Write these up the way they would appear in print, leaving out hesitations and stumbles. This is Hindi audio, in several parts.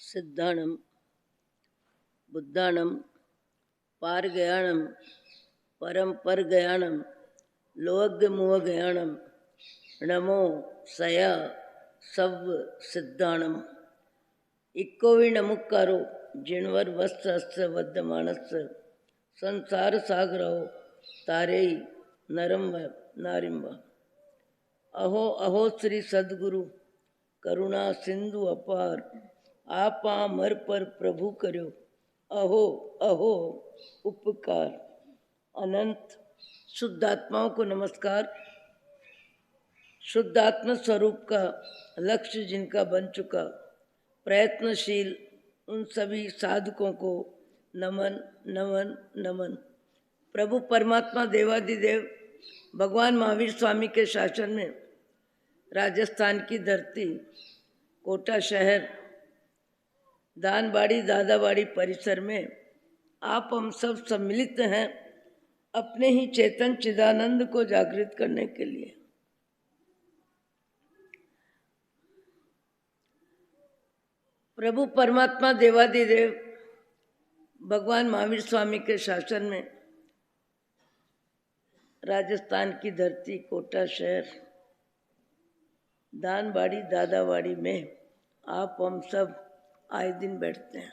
सिद्धाणम बुद्धाणम पारगयाणम परम परगयाणम लोकमोहगयाणम नमो सया सव सिद्धाणम इक्कोवि नमुक्कारो जिणवर वस्त्र वद्यमानस संसार सागरो तारे नरम नारिम्ब अहो अहो श्री सद्गुरु करुणा सिंधु अपार आपा मर पर प्रभु करो अहो अहो उपकार। अनंत शुद्धात्माओं को नमस्कार। शुद्धात्म स्वरूप का लक्ष्य जिनका बन चुका प्रयत्नशील उन सभी साधकों को नमन नमन नमन। प्रभु परमात्मा देवादिदेव भगवान महावीर स्वामी के शासन में राजस्थान की धरती कोटा शहर दानबाड़ी दादाबाड़ी परिसर में आप हम सब सम्मिलित हैं अपने ही चेतन चिदानंद को जागृत करने के लिए। प्रभु परमात्मा देवादिदेव भगवान महावीर स्वामी के शासन में राजस्थान की धरती कोटा शहर दानबाड़ी दादाबाड़ी में आप हम सब आए दिन बैठते हैं,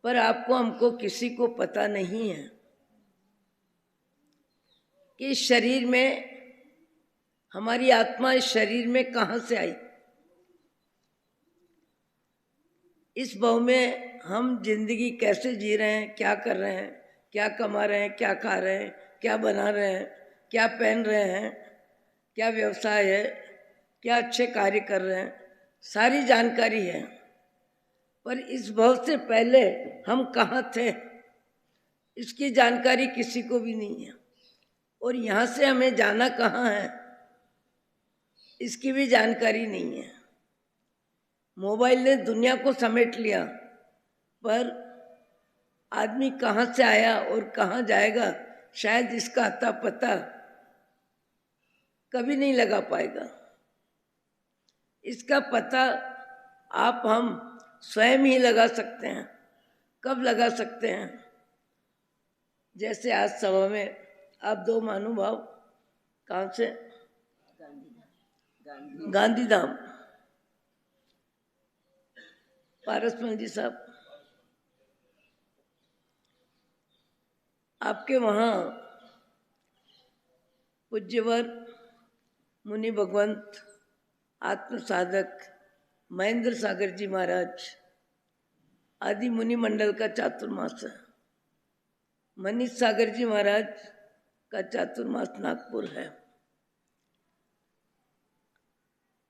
पर आपको हमको किसी को पता नहीं है कि इस शरीर में हमारी आत्मा इस शरीर में कहाँ से आई। इस भव में हम जिंदगी कैसे जी रहे हैं, क्या कर रहे हैं, क्या कमा रहे हैं, क्या खा रहे हैं, क्या बना रहे हैं, क्या पहन रहे हैं, क्या व्यवसाय है, क्या अच्छे कार्य कर रहे हैं, सारी जानकारी है। पर इस भव से पहले हम कहाँ थे इसकी जानकारी किसी को भी नहीं है, और यहाँ से हमें जाना कहाँ है इसकी भी जानकारी नहीं है। मोबाइल ने दुनिया को समेट लिया, पर आदमी कहाँ से आया और कहाँ जाएगा शायद इसका अता पता कभी नहीं लगा पाएगा। इसका पता आप हम स्वयं ही लगा सकते हैं। कब लगा सकते हैं? जैसे आज सभा में आप दो महानुभाव कहाँ से गांधीधाम पारसमल जी साहब, आपके वहाँ पूज्यवर मुनि भगवंत आत्म साधक महेंद्र सागर जी महाराज आदि मुनि मंडल का चातुर्मास है। मनीष सागर जी महाराज का चातुर्मास नागपुर है।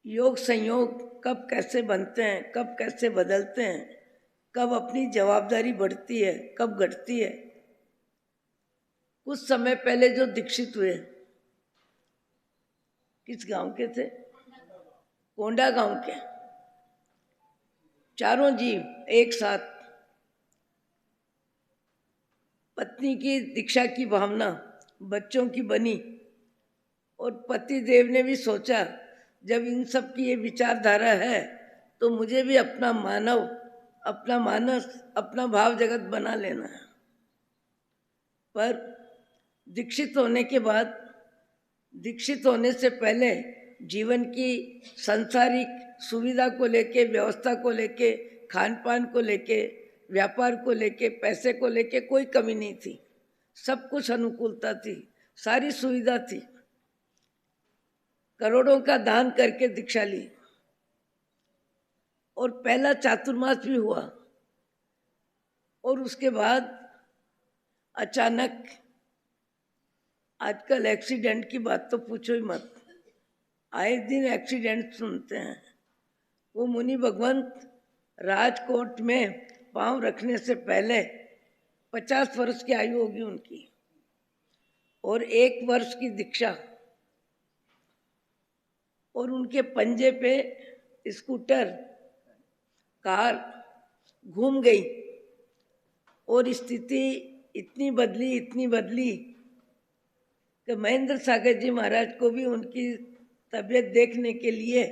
योग संयोग कब कैसे बनते हैं, कब कैसे बदलते हैं, कब अपनी जवाबदारी बढ़ती है, कब घटती है। कुछ समय पहले जो दीक्षित हुए किस गांव के थे? कोंडा गांव के। चारों जीव एक साथ पत्नी की दीक्षा की भावना बच्चों की बनी, और पति देव ने भी सोचा जब इन सब की ये विचारधारा है तो मुझे भी अपना मानव, अपना मानस, अपना भाव जगत बना लेना है। पर दीक्षित होने के बाद, दीक्षित होने से पहले जीवन की सांसारिक सुविधा को लेके, व्यवस्था को लेके, खान पान को लेके, व्यापार को लेके, पैसे को लेके कोई कमी नहीं थी। सब कुछ अनुकूलता थी, सारी सुविधा थी। करोड़ों का दान करके दीक्षा ली और पहला चातुर्मास भी हुआ। और उसके बाद अचानक, आजकल एक्सीडेंट की बात तो पूछो ही मत, आए दिन एक्सीडेंट सुनते हैं। वो मुनि भगवंत राजकोट में पांव रखने से पहले 50 वर्ष की आयु होगी उनकी, और 1 वर्ष की दीक्षा, और उनके पंजे पे स्कूटर कार घूम गई, और स्थिति इतनी बदली कि महेंद्र सागर जी महाराज को भी उनकी तबीयत देखने के लिए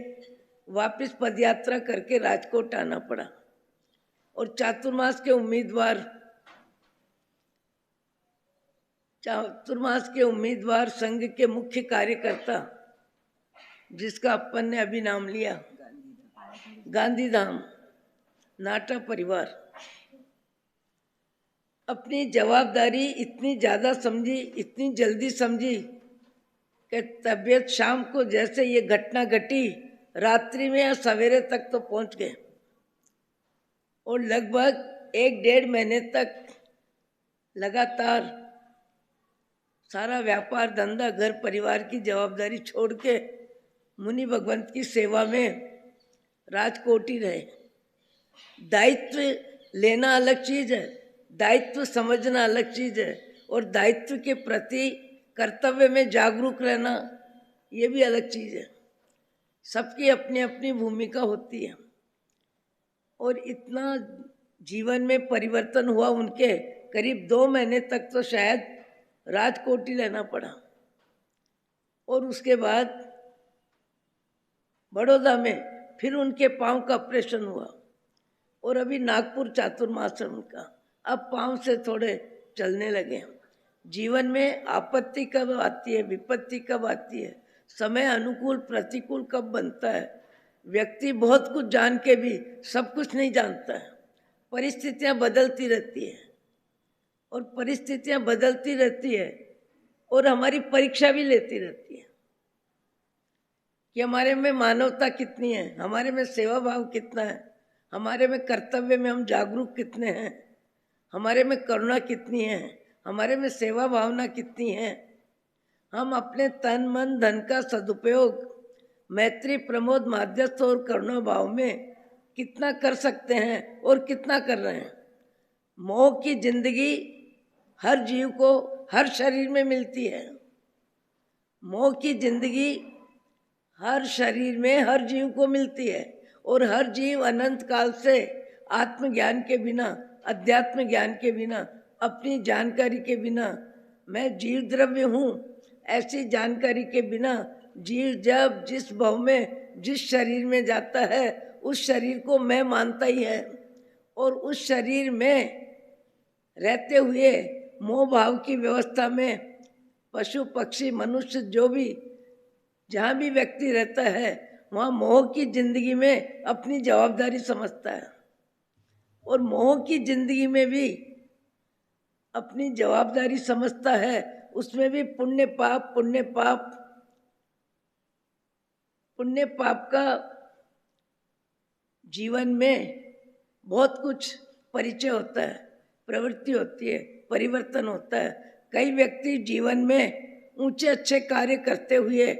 वापस पदयात्रा करके राजकोट आना पड़ा। और चातुर्मास के उम्मीदवार संघ के मुख्य कार्यकर्ता, जिसका अपन ने अभी नाम लिया, गांधीधाम नाटा परिवार, अपनी जवाबदारी इतनी ज़्यादा समझी, इतनी जल्दी समझी कि तबीयत शाम को जैसे ये घटना घटी, रात्रि में या सवेरे तक तो पहुंच गए। और लगभग 1-1.5 महीने तक लगातार सारा व्यापार धंधा घर परिवार की जवाबदारी छोड़ के मुनि भगवंत की सेवा में राजकोट ही रहे। दायित्व लेना अलग चीज़ है, दायित्व समझना अलग चीज़ है, और दायित्व के प्रति कर्तव्य में जागरूक रहना ये भी अलग चीज़ है। सबकी अपनी अपनी भूमिका होती है। और इतना जीवन में परिवर्तन हुआ उनके, करीब 2 महीने तक तो शायद राजकोट ही रहना पड़ा। और उसके बाद बड़ौदा में फिर उनके पाँव का ऑपरेशन हुआ, और अभी नागपुर चातुर्मास है उनका। अब पाँव से थोड़े चलने लगे। जीवन में आपत्ति कब आती है, विपत्ति कब आती है, समय अनुकूल प्रतिकूल कब बनता है, व्यक्ति बहुत कुछ जान के भी सब कुछ नहीं जानता है। परिस्थितियां बदलती रहती है, और परिस्थितियां बदलती रहती है और हमारी परीक्षा भी लेती रहती है कि हमारे में मानवता कितनी है, हमारे में सेवा भाव कितना है, हमारे में कर्तव्य में हम जागरूक कितने हैं, हमारे में करुणा कितनी है, हमारे में सेवा भावना कितनी है, हम अपने तन मन धन का सदुपयोग मैत्री प्रमोद माध्यस्थ और करुणा भाव में कितना कर सकते हैं और कितना कर रहे हैं। मोह की जिंदगी हर जीव को हर शरीर में मिलती है। मोह की जिंदगी हर शरीर में हर जीव को मिलती है, और हर जीव अनंत काल से आत्मज्ञान के बिना, अध्यात्म ज्ञान के बिना, अपनी जानकारी के बिना, मैं जीव द्रव्य हूँ ऐसी जानकारी के बिना जीव जब जिस भाव में जिस शरीर में जाता है उस शरीर को मैं मानता ही है। और उस शरीर में रहते हुए मोह भाव की व्यवस्था में पशु पक्षी मनुष्य जो भी जहाँ भी व्यक्ति रहता है वहाँ मोह की जिंदगी में अपनी जवाबदारी समझता है, और मोह की जिंदगी में भी अपनी जवाबदारी समझता है। उसमें भी पुण्य पाप का जीवन में बहुत कुछ परिचय होता है, प्रवृत्ति होती है, परिवर्तन होता है। कई व्यक्ति जीवन में ऊंचे अच्छे कार्य करते हुए,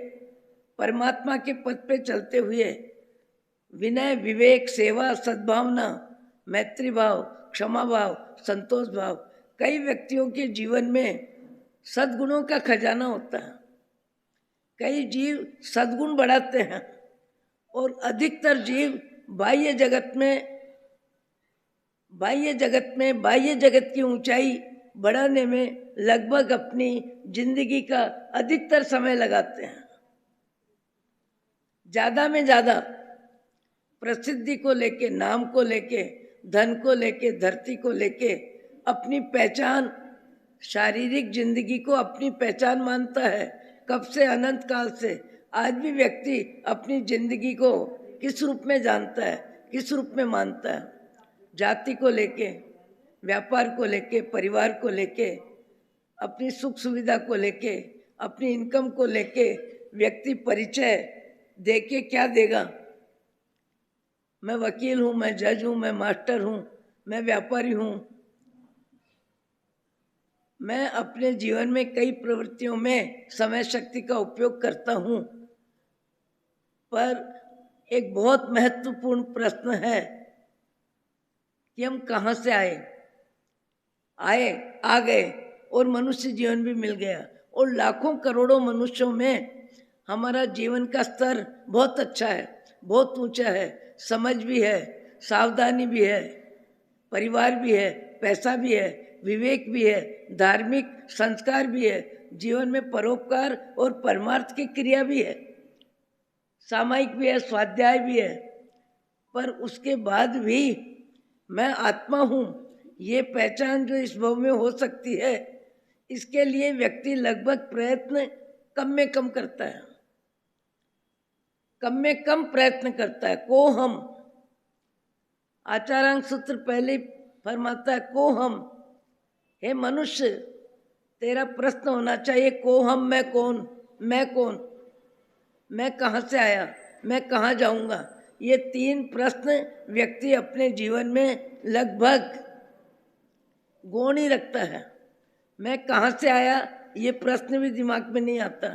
परमात्मा के पथ पे चलते हुए, विनय विवेक सेवा सद्भावना मैत्री भाव क्षमा भाव संतोष भाव, कई व्यक्तियों के जीवन में सद्गुणों का खजाना होता है। कई जीव सद्गुण बढ़ाते हैं, और अधिकतर जीव बाह्य जगत की ऊंचाई बढ़ाने में लगभग अपनी जिंदगी का अधिकतर समय लगाते हैं। ज़्यादा में ज़्यादा प्रसिद्धि को लेके, नाम को लेके, धन को लेके, धरती को लेके अपनी पहचान, शारीरिक जिंदगी को अपनी पहचान मानता है। कब से, अनंत काल से। आज भी व्यक्ति अपनी जिंदगी को किस रूप में जानता है, किस रूप में मानता है? जाति को लेके, व्यापार को लेके, परिवार को लेके, अपनी सुख सुविधा को लेके, अपनी इनकम को लेके व्यक्ति परिचय दे के क्या देगा? मैं वकील हूँ, मैं जज हूँ, मैं मास्टर हूँ, मैं व्यापारी हूँ। मैं अपने जीवन में कई प्रवृत्तियों में समय शक्ति का उपयोग करता हूँ, पर एक बहुत महत्वपूर्ण प्रश्न है कि हम कहाँ से आ गए और मनुष्य जीवन भी मिल गया, और लाखों करोड़ों मनुष्यों में हमारा जीवन का स्तर बहुत अच्छा है, बहुत ऊंचा है, समझ भी है, सावधानी भी है, परिवार भी है, पैसा भी है, विवेक भी है, धार्मिक संस्कार भी है, जीवन में परोपकार और परमार्थ की क्रिया भी है। सामायिक भी है, स्वाध्याय भी है, पर उसके बाद भी मैं आत्मा हूँ, ये पहचान जो इस भाव में हो सकती है, इसके लिए व्यक्ति लगभग प्रयत्न कम में कम करता है, कम में कम प्रयत्न करता है। को हम, आचारांग सूत्र पहले फरमाता है को हम। हे मनुष्य, तेरा प्रश्न होना चाहिए को हम, मैं कौन, मैं कौन, मैं कहाँ से आया, मैं कहाँ जाऊंगा। ये 3 प्रश्न व्यक्ति अपने जीवन में लगभग गौण ही रखता है। मैं कहाँ से आया ये प्रश्न भी दिमाग में नहीं आता,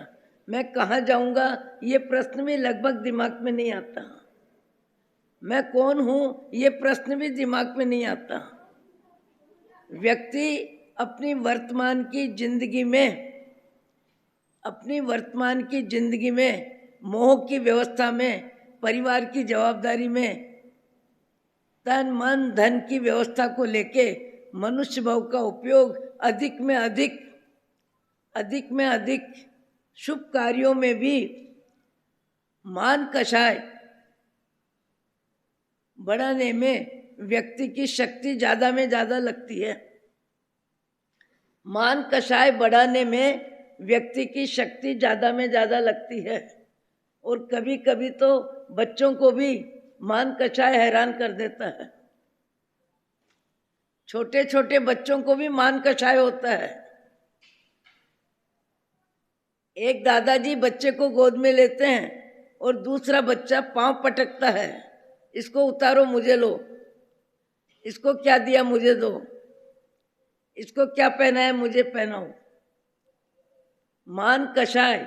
मैं कहाँ जाऊंगा ये प्रश्न भी लगभग दिमाग में नहीं आता, मैं कौन हूँ ये प्रश्न भी दिमाग में नहीं आता। व्यक्ति अपनी वर्तमान की जिंदगी में, अपनी वर्तमान की जिंदगी में मोह की व्यवस्था में, परिवार की जवाबदारी में, तन मन धन की व्यवस्था को लेके मनुष्य भाव का उपयोग अधिक में अधिक, अधिक में अधिक शुभ कार्यों में भी मान कषाय बढ़ाने में व्यक्ति की शक्ति ज़्यादा में ज़्यादा लगती है। मान कषाय बढ़ाने में व्यक्ति की शक्ति ज़्यादा में ज़्यादा लगती है। और कभी कभी तो बच्चों को भी मान कषाय हैरान कर देता है। छोटे छोटे बच्चों को भी मान कषाय होता है। एक दादाजी बच्चे को गोद में लेते हैं और दूसरा बच्चा पांव पटकता है, इसको उतारो मुझे लो, इसको क्या दिया मुझे दो, इसको क्या पहना है मुझे पहनाओ। मान कषाय।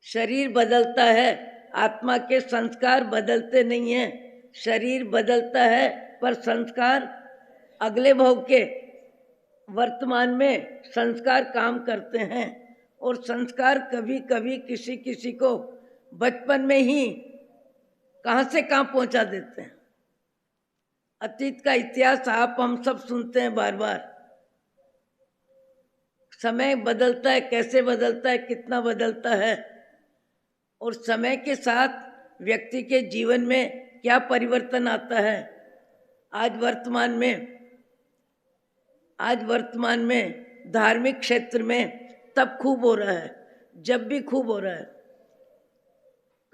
शरीर बदलता है, आत्मा के संस्कार बदलते नहीं हैं। शरीर बदलता है पर संस्कार अगले भव के वर्तमान में संस्कार काम करते हैं। और संस्कार कभी कभी किसी किसी को बचपन में ही कहाँ से कहाँ पहुँचा देते हैं। अतीत का इतिहास आप हम सब सुनते हैं बार बार। समय बदलता है, कैसे बदलता है, कितना बदलता है, और समय के साथ व्यक्ति के जीवन में क्या परिवर्तन आता है। आज वर्तमान में धार्मिक क्षेत्र में तब खूब हो रहा है, जब भी खूब हो रहा है।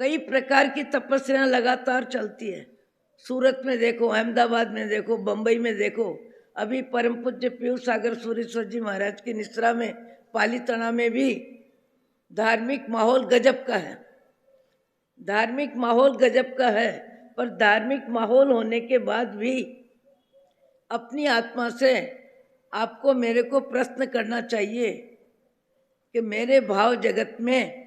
कई प्रकार की तपस्याएं लगातार चलती है। सूरत में देखो, अहमदाबाद में देखो, बम्बई में देखो। अभी परम पूज्य पीयूष सागर सूरीश्वर जी महाराज की निश्रा में पालीताना में भी धार्मिक माहौल गजब का है। धार्मिक माहौल गजब का है, पर धार्मिक माहौल होने के बाद भी अपनी आत्मा से आपको मेरे को प्रश्न करना चाहिए कि मेरे भाव जगत में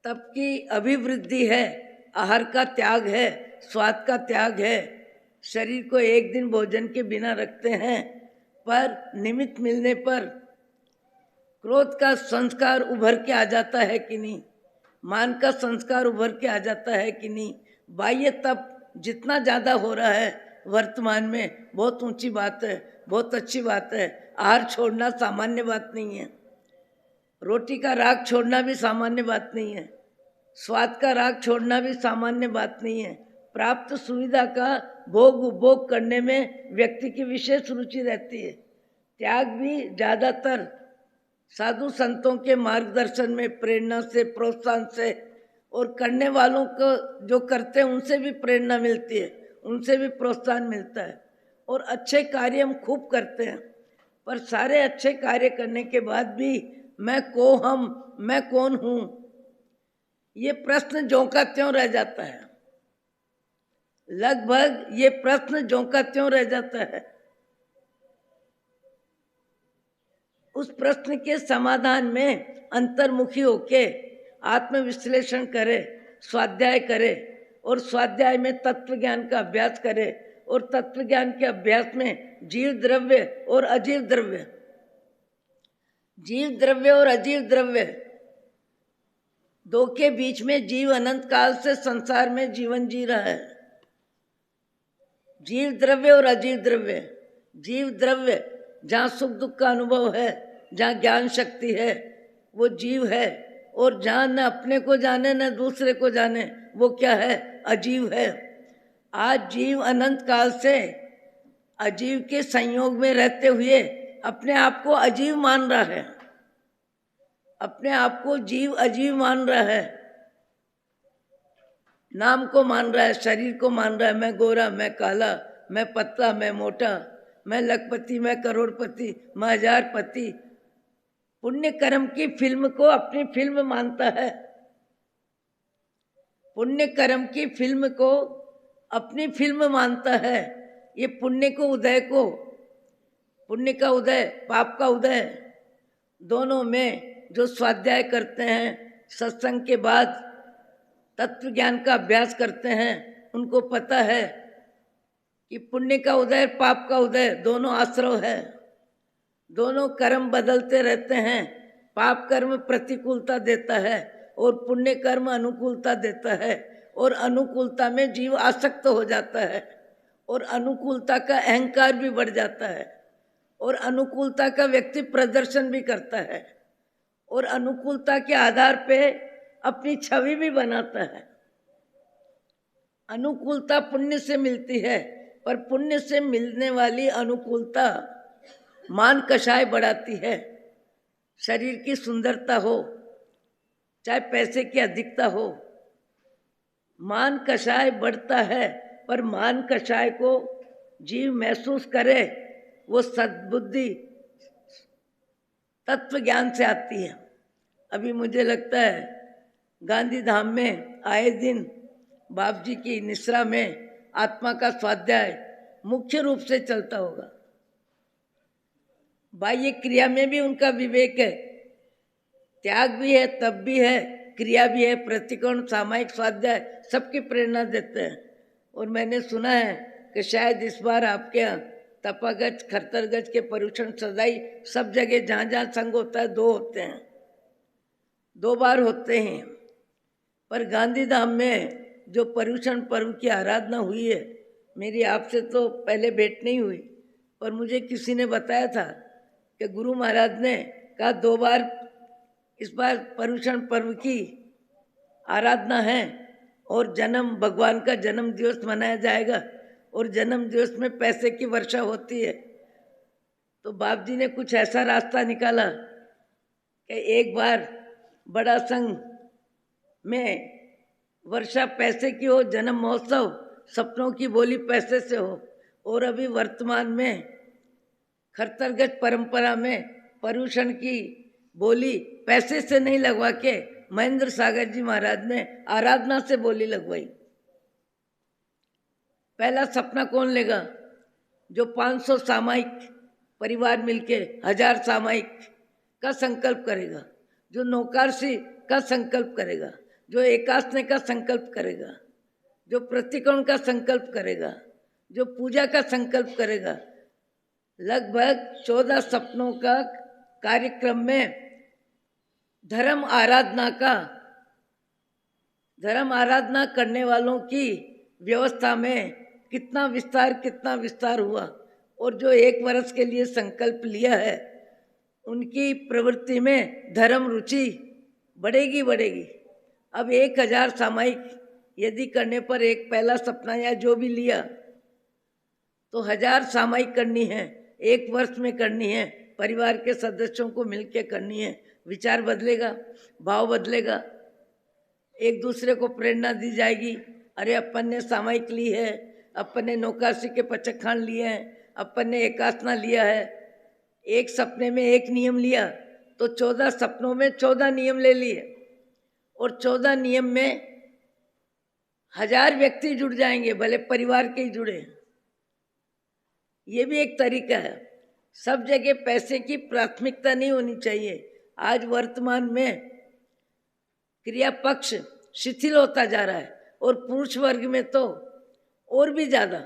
तब की अभिवृद्धि है, आहार का त्याग है, स्वाद का त्याग है। शरीर को एक दिन भोजन के बिना रखते हैं, पर निमित्त मिलने पर क्रोध का संस्कार उभर के आ जाता है कि नहीं, मान का संस्कार उभर के आ जाता है कि नहीं। बाह्य तप जितना ज़्यादा हो रहा है वर्तमान में, बहुत ऊंची बात है, बहुत अच्छी बात है। आहार छोड़ना सामान्य बात नहीं है, रोटी का राग छोड़ना भी सामान्य बात नहीं है, स्वाद का राग छोड़ना भी सामान्य बात नहीं है। प्राप्त सुविधा का भोग उपभोग करने में व्यक्ति की विशेष रुचि रहती है। त्याग भी ज़्यादातर साधु संतों के मार्गदर्शन में, प्रेरणा से, प्रोत्साहन से, और करने वालों को जो करते हैं उनसे भी प्रेरणा मिलती है, उनसे भी प्रोत्साहन मिलता है। और अच्छे कार्य हम खूब करते हैं, पर सारे अच्छे कार्य करने के बाद भी मैं कौन हूँ, ये प्रश्न ज्यों का त्यों रह जाता है। लगभग ये प्रश्न ज्यों का त्यों रह जाता है। उस प्रश्न के समाधान में अंतर्मुखी होके आत्मविश्लेषण करे, स्वाध्याय करे, और स्वाध्याय में तत्व ज्ञान का अभ्यास करे, और तत्व ज्ञान के अभ्यास में जीव द्रव्य और अजीव द्रव्य, जीव द्रव्य और अजीव द्रव्य दो के बीच में जीव अनंत काल से संसार में जीवन जी रहा है। जीव द्रव्य और अजीव द्रव्य। जीव द्रव्य जहाँ सुख दुख का अनुभव है, जहाँ ज्ञान शक्ति है, वो जीव है। और जहाँ न अपने को जाने न दूसरे को जाने, वो क्या है? अजीव है। आज जीव अनंत काल से अजीव के संयोग में रहते हुए अपने आप को अजीव मान रहा है, अपने आप को जीव अजीव मान रहा है, नाम को मान रहा है, शरीर को मान रहा है, मैं गोरा, मैं काला, मैं पतला, मैं मोटा, मैं लखपति, मैं करोड़पति, मैं हजारपति। पुण्य कर्म की फिल्म को अपनी फिल्म मानता है, पुण्य कर्म की फिल्म को अपनी फिल्म मानता है। ये पुण्य को उदय को, पुण्य का उदय, पाप का उदय, दोनों में जो स्वाध्याय करते हैं, सत्संग के बाद तत्व ज्ञान का अभ्यास करते हैं, उनको पता है कि पुण्य का उदय, पाप का उदय दोनों आश्रव है, दोनों कर्म बदलते रहते हैं। पाप कर्म प्रतिकूलता देता है और पुण्य कर्म अनुकूलता देता है, और अनुकूलता में जीव आसक्त हो जाता है, और अनुकूलता का अहंकार भी बढ़ जाता है, और अनुकूलता का व्यक्ति प्रदर्शन भी करता है, और अनुकूलता के आधार पे अपनी छवि भी बनाता है। अनुकूलता पुण्य से मिलती है, पर पुण्य से मिलने वाली अनुकूलता मान कषाय बढ़ाती है। शरीर की सुंदरता हो, चाहे पैसे की अधिकता हो, मान कषाय बढ़ता है, पर मान कषाय को जीव महसूस करे, वो सद्बुद्धि तत्व ज्ञान से आती है। अभी मुझे लगता है गांधी धाम में आए दिन बाप जी की निश्रा में आत्मा का स्वाध्याय मुख्य रूप से चलता होगा। बाह्य क्रिया में भी उनका विवेक है, त्याग भी है, तप भी है, क्रिया भी है, प्रतिकोण सामायिक स्वाध्याय सबकी प्रेरणा देते हैं। और मैंने सुना है कि शायद इस बार आपके यहाँ तपागज खरतरगज के परुषण सदाई सब जगह जहाँ जहाँ संग होता है 2 होते हैं, 2 बार होते हैं। पर गांधीधाम में जो परुषण पर्व की आराधना हुई है, मेरी आपसे तो पहले भेंट नहीं हुई, पर मुझे किसी ने बताया था कि गुरु महाराज ने कहा 2 बार इस बार परुषण पर्व की आराधना है, और जन्म भगवान का जन्म दिवस मनाया जाएगा, और जन्म दिवस में पैसे की वर्षा होती है। तो बाप जी ने कुछ ऐसा रास्ता निकाला कि एक बार बड़ा संघ में वर्षा पैसे की हो, जन्म महोत्सव सपनों की बोली पैसे से हो, और अभी वर्तमान में खरतरगज परंपरा में परुषण की बोली पैसे से नहीं लगवा के महेंद्र सागर जी महाराज ने आराधना से बोली लगवाई। पहला सपना कौन लेगा? जो 500 सामायिक परिवार मिलके 1000 सामायिक का संकल्प करेगा, जो नौकारसी का संकल्प करेगा, जो एकासने का संकल्प करेगा, जो प्रतिकोण का संकल्प करेगा, जो पूजा का संकल्प करेगा। लगभग 14 सपनों का कार्यक्रम में धर्म आराधना करने वालों की व्यवस्था में कितना विस्तार हुआ। और जो 1 वर्ष के लिए संकल्प लिया है, उनकी प्रवृत्ति में धर्म रुचि बढ़ेगी। अब 1000 सामायिक यदि करने पर एक पहला सपना या जो भी लिया, तो 1000 सामायिक करनी है, 1 वर्ष में करनी है, परिवार के सदस्यों को मिलकर करनी है। विचार बदलेगा, भाव बदलेगा, एक दूसरे को प्रेरणा दी जाएगी। अरे अपन ने सामायिक ली है, अपन ने नौकासी के पचखान लिए हैं, अपन ने एकासना लिया है, एक सपने में 1 नियम लिया, तो 14 सपनों में 14 नियम ले लिए, और 14 नियम में 1000 व्यक्ति जुड़ जाएंगे, भले परिवार के ही जुड़े। ये भी एक तरीका है। सब जगह पैसे की प्राथमिकता नहीं होनी चाहिए। आज वर्तमान में क्रिया पक्ष शिथिल होता जा रहा है, और पुरुष वर्ग में तो और भी ज़्यादा।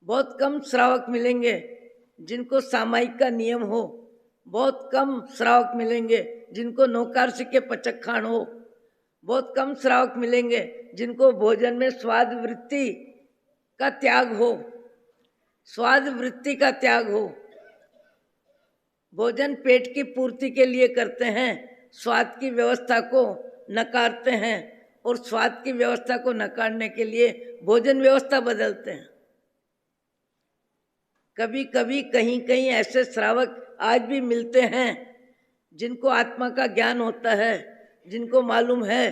बहुत कम श्रावक मिलेंगे जिनको सामायिक का नियम हो, बहुत कम श्रावक मिलेंगे जिनको नौकारसी के पचखान हो, बहुत कम श्रावक मिलेंगे जिनको भोजन में स्वाद वृत्ति का त्याग हो, स्वाद वृत्ति का त्याग हो। भोजन पेट की पूर्ति के लिए करते हैं, स्वाद की व्यवस्था को नकारते हैं और स्वाद की व्यवस्था को नकारने के लिए भोजन व्यवस्था बदलते हैं। कभी कभी कहीं कहीं ऐसे श्रावक आज भी मिलते हैं जिनको आत्मा का ज्ञान होता है, जिनको मालूम है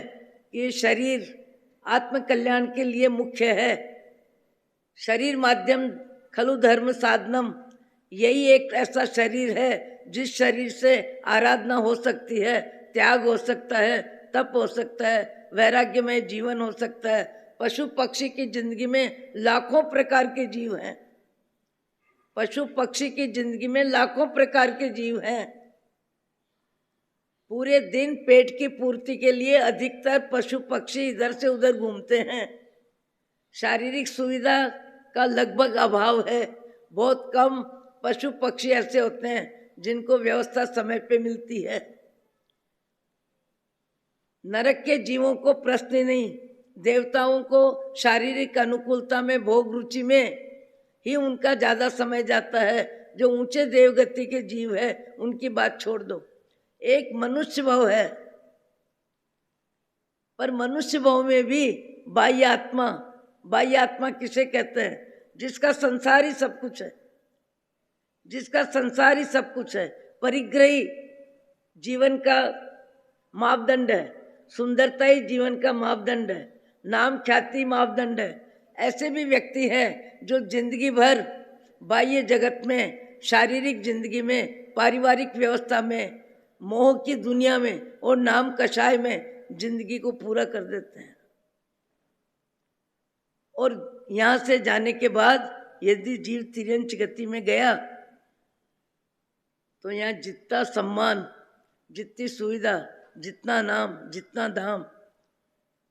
कि शरीर आत्म कल्याण के लिए मुख्य है। शरीर माध्यम खलु धर्म साधनम, यही एक ऐसा शरीर है जिस शरीर से आराधना हो सकती है, त्याग हो सकता है, तप हो सकता है, वैराग्यमय जीवन हो सकता है। पशु पक्षी की जिंदगी में लाखों प्रकार के जीव हैं। पशु पक्षी की जिंदगी में लाखों प्रकार के जीव हैं। पूरे दिन पेट की पूर्ति के लिए अधिकतर पशु पक्षी इधर से उधर घूमते हैं। शारीरिक सुविधा का लगभग अभाव है। बहुत कम पशु पक्षी ऐसे होते हैं जिनको व्यवस्था समय पे मिलती है। नरक के जीवों को प्रश्न नहीं, देवताओं को शारीरिक अनुकूलता में, भोग रुचि में ही उनका ज्यादा समय जाता है। जो ऊंचे देवगति के जीव है उनकी बात छोड़ दो। एक मनुष्य भाव है, पर मनुष्य भाव में भी बाह्य आत्मा, बाह्य आत्मा किसे कहते हैं? जिसका संसार ही सब कुछ है, जिसका संसार ही सब कुछ है। परिग्रही जीवन का मापदंड है, सुंदरता ही जीवन का मापदंड है, नाम ख्याति मापदंड है। ऐसे भी व्यक्ति हैं जो जिंदगी भर बाह्य जगत में, शारीरिक जिंदगी में, पारिवारिक व्यवस्था में, मोह की दुनिया में और नाम कषाय में जिंदगी को पूरा कर देते हैं। और यहाँ से जाने के बाद यदि जीव तिर्यंच गति में गया तो यहाँ जितना सम्मान, जितनी सुविधा, जितना नाम, जितना धाम,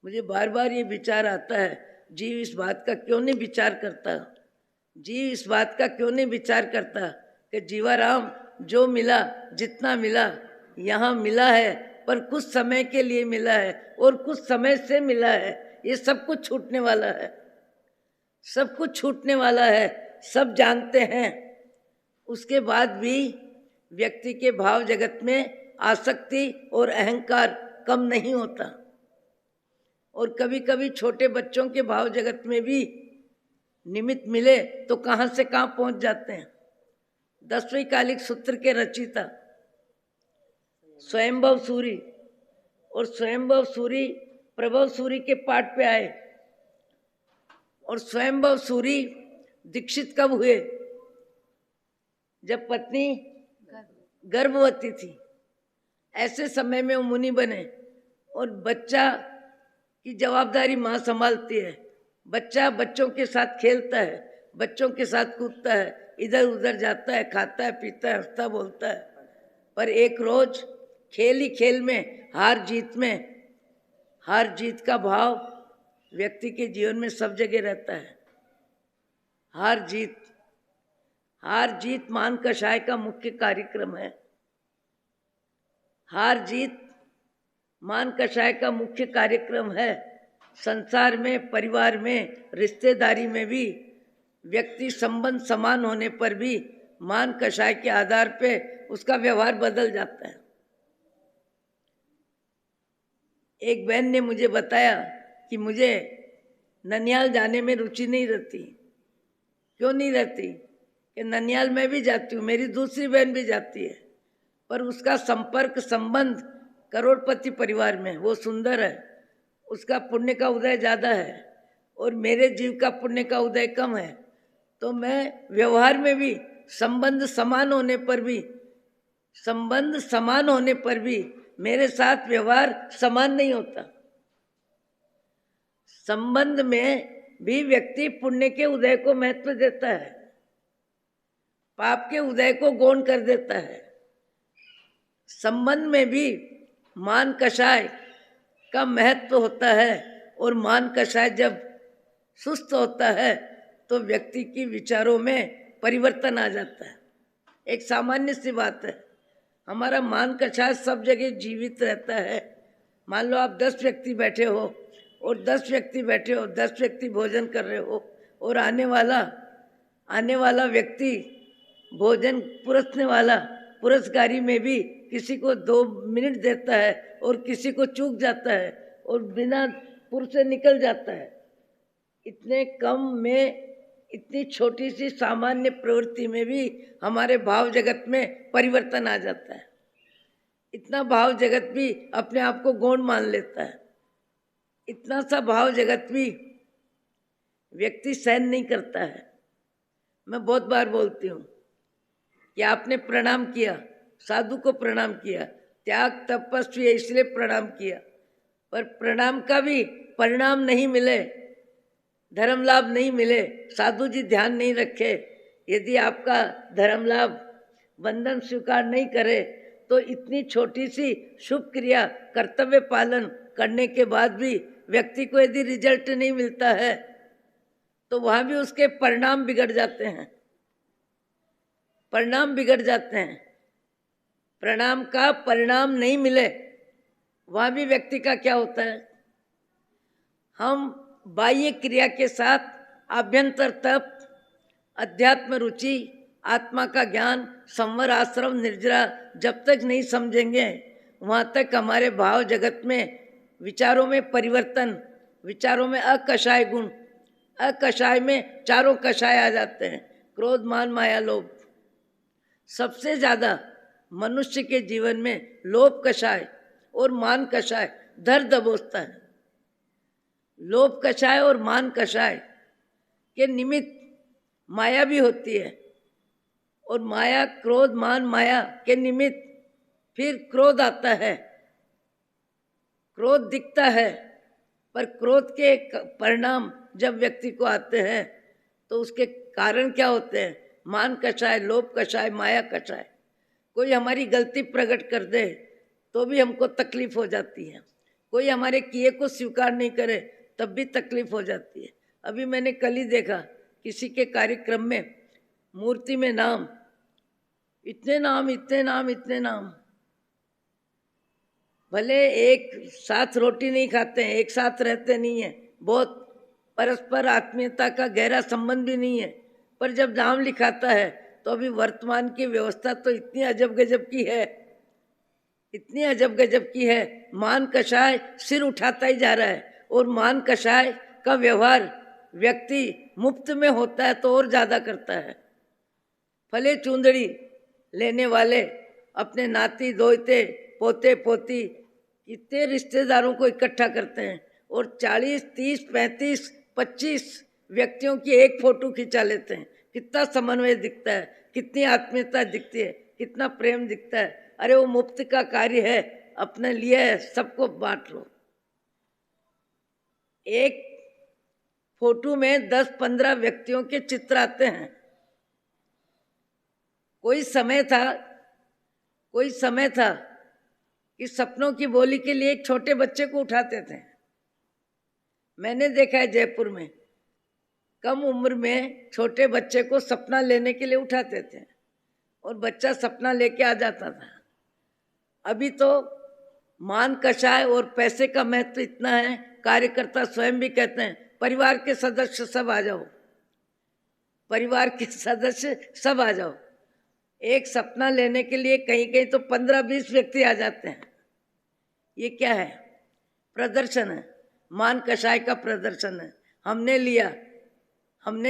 मुझे बार बार ये विचार आता है, जीव इस बात का क्यों नहीं विचार करता? जीव इस बात का क्यों नहीं विचार करता कि जीवाराम जो मिला, जितना मिला यहाँ मिला है, पर कुछ समय के लिए मिला है और कुछ समय से मिला है। ये सब कुछ छूटने वाला है, सब कुछ छूटने वाला है, सब जानते हैं। उसके बाद भी व्यक्ति के भाव जगत में आसक्ति और अहंकार कम नहीं होता। और कभी कभी छोटे बच्चों के भाव जगत में भी निमित्त मिले तो कहाँ से कहाँ पहुँच जाते हैं। 10वें कालिक सूत्र के रचयिता स्वयंभव सूरी, और स्वयंभव सूरी प्रभव सूरी के पाठ पे आए। और स्वयंभव सूरी दीक्षित कब हुए? जब पत्नी गर्भवती थी। ऐसे समय में वो मुनि बने और बच्चा की जवाबदारी माँ संभालती है। बच्चा बच्चों के साथ खेलता है, बच्चों के साथ कूदता है, इधर उधर जाता है, खाता है, पीता है, हंसता बोलता है। पर एक रोज खेल ही खेल में, हार जीत में, हार जीत का भाव व्यक्ति के जीवन में सब जगह रहता है। हार जीत, हार जीत मान कषाय का मुख्य कार्यक्रम है। हार जीत मान कषाय का मुख्य कार्यक्रम है। संसार में, परिवार में, रिश्तेदारी में भी व्यक्ति संबंध समान होने पर भी मान कषाय के आधार पे उसका व्यवहार बदल जाता है। एक बहन ने मुझे बताया कि मुझे ननिहाल जाने में रुचि नहीं रहती। क्यों नहीं रहती? कि ननिहाल मैं भी जाती हूँ, मेरी दूसरी बहन भी जाती है, पर उसका संपर्क संबंध करोड़पति परिवार में, वो सुंदर है, उसका पुण्य का उदय ज़्यादा है और मेरे जीव का पुण्य का उदय कम है। तो मैं व्यवहार में भी संबंध समान होने पर भी, संबंध समान होने पर भी मेरे साथ व्यवहार समान नहीं होता। संबंध में भी व्यक्ति पुण्य के उदय को महत्व देता है, पाप के उदय को गौण कर देता है। संबंध में भी मान कषाय का महत्व होता है और मान कषाय जब सुस्त होता है तो व्यक्ति की विचारों में परिवर्तन आ जाता है। एक सामान्य सी बात है, हमारा मान कषाय सब जगह जीवित रहता है। मान लो आप 10 व्यक्ति बैठे हो और 10 व्यक्ति बैठे हो, 10 व्यक्ति भोजन कर रहे हो और आने वाला व्यक्ति भोजन पुरसने वाला, पुरस्कारी में भी किसी को 2 मिनट देता है और किसी को चूक जाता है और बिना पुर से निकल जाता है। इतने कम में, इतनी छोटी सी सामान्य प्रवृत्ति में भी हमारे भाव जगत में परिवर्तन आ जाता है। इतना भाव जगत भी अपने आप को गौण मान लेता है। इतना सा भाव जगत भी व्यक्ति सहन नहीं करता है। मैं बहुत बार बोलती हूँ कि आपने प्रणाम किया, साधु को प्रणाम किया, त्याग तपस्वी है इसलिए प्रणाम किया, पर प्रणाम का भी परिणाम नहीं मिले, धर्म लाभ नहीं मिले, साधु जी ध्यान नहीं रखे, यदि आपका धर्म लाभ बंधन स्वीकार नहीं करे तो इतनी छोटी सी शुभ क्रिया कर्तव्य पालन करने के बाद भी व्यक्ति को यदि रिजल्ट नहीं मिलता है तो वहाँ भी उसके परिणाम बिगड़ जाते हैं, परिणाम बिगड़ जाते हैं। प्रणाम का परिणाम नहीं मिले वहाँ भी व्यक्ति का क्या होता है? हम बाह्य क्रिया के साथ आभ्यंतर तप, अध्यात्म रुचि, आत्मा का ज्ञान, संवर, आश्रम, निर्जरा जब तक नहीं समझेंगे वहाँ तक हमारे भाव जगत में विचारों में परिवर्तन, विचारों में अकषाय गुण, अकषाय में चारों कषाय आ जाते हैं, क्रोध, मान, माया, लोभ। सबसे ज़्यादा मनुष्य के जीवन में लोभ कषाय और मान कषाय धर दबोचता है। लोभ कषाय और मान कषाय के निमित्त माया भी होती है और माया, क्रोध, मान, माया के निमित्त फिर क्रोध आता है। क्रोध दिखता है, पर क्रोध के परिणाम जब व्यक्ति को आते हैं तो उसके कारण क्या होते हैं? मान कषाय, लोभ कषाय, माया कषाय। कोई हमारी गलती प्रकट कर दे तो भी हमको तकलीफ हो जाती है, कोई हमारे किए को स्वीकार नहीं करे तब भी तकलीफ हो जाती है। अभी मैंने कल ही देखा किसी के कार्यक्रम में मूर्ति में नाम, इतने नाम, इतने नाम, इतने नाम। भले एक साथ रोटी नहीं खाते हैं, एक साथ रहते नहीं हैं, बहुत परस्पर आत्मीयता का गहरा संबंध भी नहीं है, पर जब नाम लिखाता है तो अभी वर्तमान की व्यवस्था तो इतनी अजब गजब की है, इतनी अजब गजब की है। मान कषाय सिर उठाता ही जा रहा है और मान कषाय का व्यवहार व्यक्ति मुफ्त में होता है तो और ज़्यादा करता है। फले चूंदड़ी लेने वाले अपने नाती, दोहते, पोते, पोती, इतने रिश्तेदारों को इकट्ठा करते हैं और 40, 30, 35, 25 व्यक्तियों की एक फोटो खिंचा लेते हैं। कितना समन्वय दिखता है, कितनी आत्मीयता दिखती है, कितना प्रेम दिखता है। अरे वो मुफ्त का कार्य है, अपने लिए है, सबको बांट लो। एक फोटो में 10-15 व्यक्तियों के चित्र आते हैं। कोई समय था कि सपनों की बोली के लिए एक छोटे बच्चे को उठाते थे। मैंने देखा है जयपुर में कम उम्र में छोटे बच्चे को सपना लेने के लिए उठाते थे और बच्चा सपना लेके आ जाता था। अभी तो मान कषाय और पैसे का महत्व इतना है, कार्यकर्ता स्वयं भी कहते हैं परिवार के सदस्य सब आ जाओ, परिवार के सदस्य सब आ जाओ। एक सपना लेने के लिए कहीं कहीं तो 15-20 व्यक्ति आ जाते हैं। ये क्या है? प्रदर्शन है, मान कषाय का प्रदर्शन है। हमने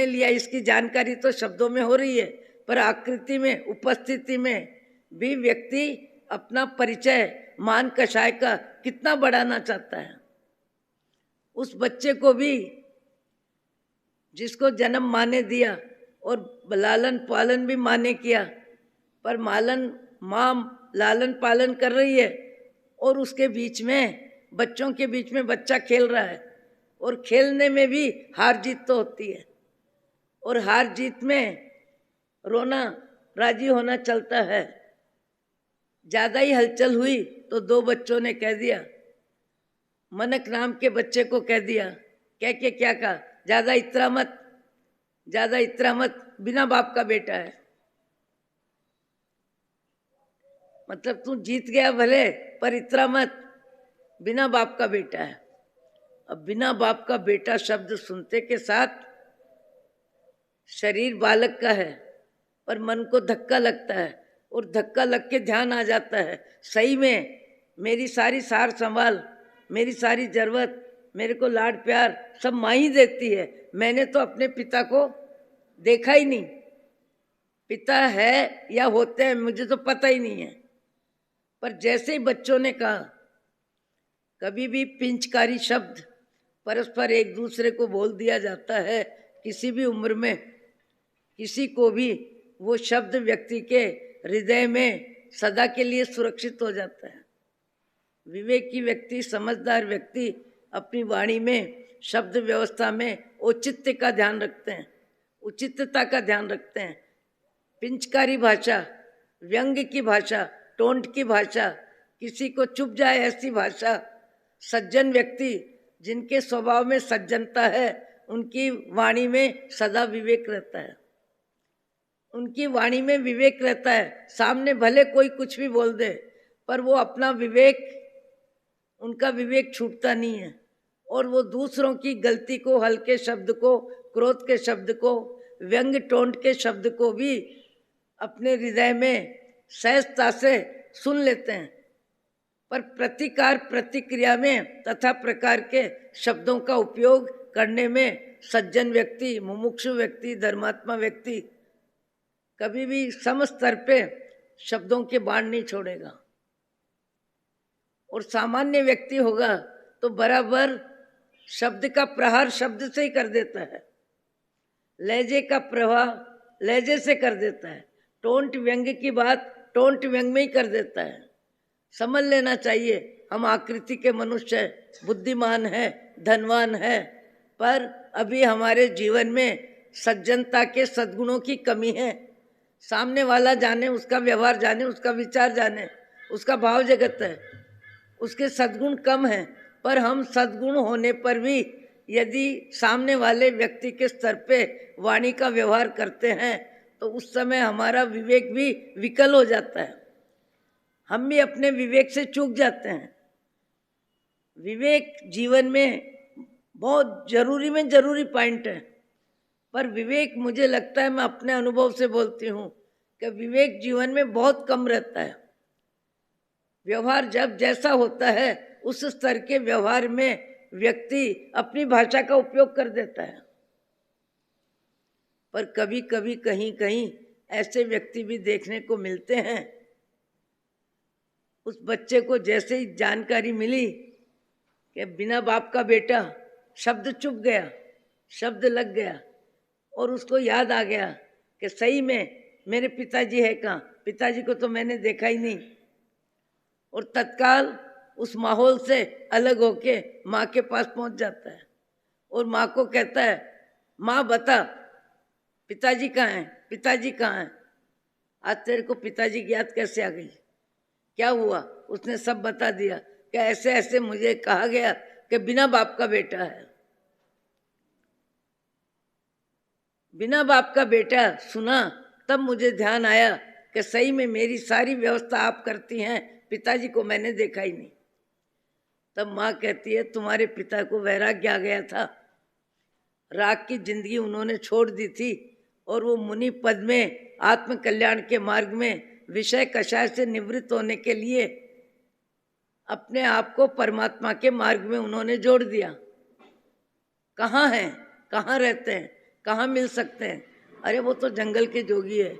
लिया, इसकी जानकारी तो शब्दों में हो रही है, पर आकृति में, उपस्थिति में भी व्यक्ति अपना परिचय मान कषाय का कितना बढ़ाना चाहता है। उस बच्चे को भी जिसको जन्म माँ ने दिया और लालन पालन भी माँ ने किया, पर माँ लालन पालन कर रही है और उसके बीच में, बच्चों के बीच में बच्चा खेल रहा है और खेलने में भी हार जीत तो होती है और हार जीत में रोना राजी होना चलता है। ज़्यादा ही हलचल हुई तो 2 बच्चों ने कह दिया, मनक नाम के बच्चे को कह दिया, कह के क्या कहा, ज़्यादा इतरा मत, बिना बाप का बेटा है। मतलब तू जीत गया भले, पर इतरा मत, बिना बाप का बेटा है। अब बिना बाप का बेटा शब्द सुनते के साथ शरीर बालक का है पर मन को धक्का लगता है। और धक्का लग के ध्यान आ जाता है, सही में मेरी सारी सार संभाल, मेरी सारी जरूरत, मेरे को लाड प्यार सब माँ ही देती है। मैंने तो अपने पिता को देखा ही नहीं, पिता है या होते हैं मुझे तो पता ही नहीं है। पर जैसे ही बच्चों ने कहा, कभी भी पिंचकारी शब्द परस्पर एक दूसरे को बोल दिया जाता है, किसी भी उम्र में किसी को भी वो शब्द व्यक्ति के हृदय में सदा के लिए सुरक्षित हो जाता है। विवेकी व्यक्ति, समझदार व्यक्ति अपनी वाणी में, शब्द व्यवस्था में औचित्य का ध्यान रखते हैं, उचितता का ध्यान रखते हैं। पिंचकारी भाषा, व्यंग की भाषा, टोंट की भाषा, किसी को चुप जाए ऐसी भाषा, सज्जन व्यक्ति जिनके स्वभाव में सज्जनता है उनकी वाणी में सदा विवेक रहता है, उनकी वाणी में विवेक रहता है। सामने भले कोई कुछ भी बोल दे पर वो अपना विवेक, उनका विवेक छूटता नहीं है और वो दूसरों की गलती को, हल्के शब्द को, क्रोध के शब्द को, व्यंग टोंट के शब्द को भी अपने हृदय में सहजता से सुन लेते हैं। पर प्रतिकार प्रतिक्रिया में तथा प्रकार के शब्दों का उपयोग करने में सज्जन व्यक्ति, मुमुक्षु व्यक्ति, धर्मात्मा व्यक्ति कभी भी समस्तर पे शब्दों के बाण नहीं छोड़ेगा। और सामान्य व्यक्ति होगा तो बराबर शब्द का प्रहार शब्द से ही कर देता है, लहजे का प्रवाह लहजे से कर देता है, टोंट व्यंग की बात टोंट व्यंग में ही कर देता है। समझ लेना चाहिए हम आकृति के मनुष्य हैं, बुद्धिमान हैं, धनवान हैं, पर अभी हमारे जीवन में सज्जनता के सद्गुणों की कमी है। सामने वाला जाने, उसका व्यवहार जाने, उसका विचार जाने, उसका भाव जगत है, उसके सद्गुण कम हैं, पर हम सद्गुण होने पर भी यदि सामने वाले व्यक्ति के स्तर पे वाणी का व्यवहार करते हैं तो उस समय हमारा विवेक भी विकल हो जाता है, हम भी अपने विवेक से चूक जाते हैं। विवेक जीवन में बहुत जरूरी में जरूरी पॉइंट है, पर विवेक मुझे लगता है, मैं अपने अनुभव से बोलती हूँ कि विवेक जीवन में बहुत कम रहता है। व्यवहार जब जैसा होता है उस स्तर के व्यवहार में व्यक्ति अपनी भाषा का उपयोग कर देता है। पर कभी कभी कहीं कहीं ऐसे व्यक्ति भी देखने को मिलते हैं, उस बच्चे को जैसे ही जानकारी मिली कि बिना बाप का बेटा, शब्द चुप गया, शब्द लग गया और उसको याद आ गया कि सही में मेरे पिताजी है कहाँ, पिताजी को तो मैंने देखा ही नहीं। और तत्काल उस माहौल से अलग होके माँ के पास पहुंच जाता है और माँ को कहता है, माँ बता पिताजी कहाँ हैं, पिताजी कहाँ हैं। आज तेरे को पिताजी की याद कैसे आ गई, क्या हुआ? उसने सब बता दिया कि ऐसे ऐसे मुझे कहा गया कि बिना बाप का बेटा है। बिना बाप का बेटा सुना तब मुझे ध्यान आया कि सही में मेरी सारी व्यवस्था आप करती हैं, पिताजी को मैंने देखा ही नहीं। तब माँ कहती है, तुम्हारे पिता को वैराग्य आ गया था, राग की जिंदगी उन्होंने छोड़ दी थी और वो मुनि पद में आत्म कल्याण के मार्ग में विषय कषाय से निवृत्त होने के लिए अपने आप को परमात्मा के मार्ग में उन्होंने जोड़ दिया। कहाँ हैं, कहाँ रहते हैं, कहाँ मिल सकते हैं? अरे वो तो जंगल के जोगी है,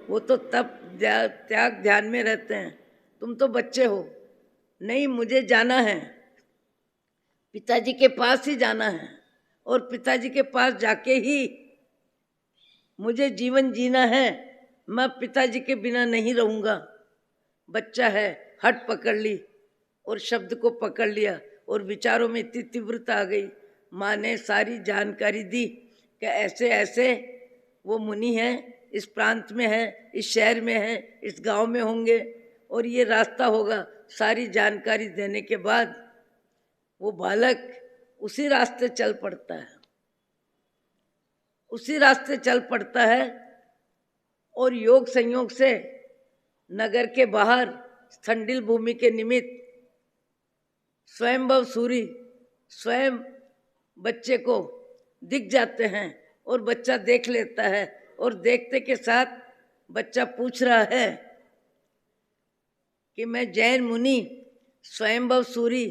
वो तो तप त्याग ध्यान में रहते हैं, तुम तो बच्चे हो। नहीं, मुझे जाना है, पिताजी के पास ही जाना है और पिताजी के पास जाके ही मुझे जीवन जीना है। मैं पिताजी के बिना नहीं रहूँगा। बच्चा है, हट पकड़ ली और शब्द को पकड़ लिया और विचारों में इतनी तीव्रता आ गई। माँ ने सारी जानकारी दी कि ऐसे ऐसे वो मुनि हैं, इस प्रांत में है, इस शहर में है, इस गांव में होंगे और ये रास्ता होगा। सारी जानकारी देने के बाद वो बालक उसी रास्ते चल पड़ता है, उसी रास्ते चल पड़ता है और योग संयोग से नगर के बाहर ठंडिल भूमि के निमित्त स्वयंभव सूरी स्वयं बच्चे को दिख जाते हैं और बच्चा देख लेता है और देखते के साथ बच्चा पूछ रहा है कि मैं जैन मुनि स्वयंभव सूरी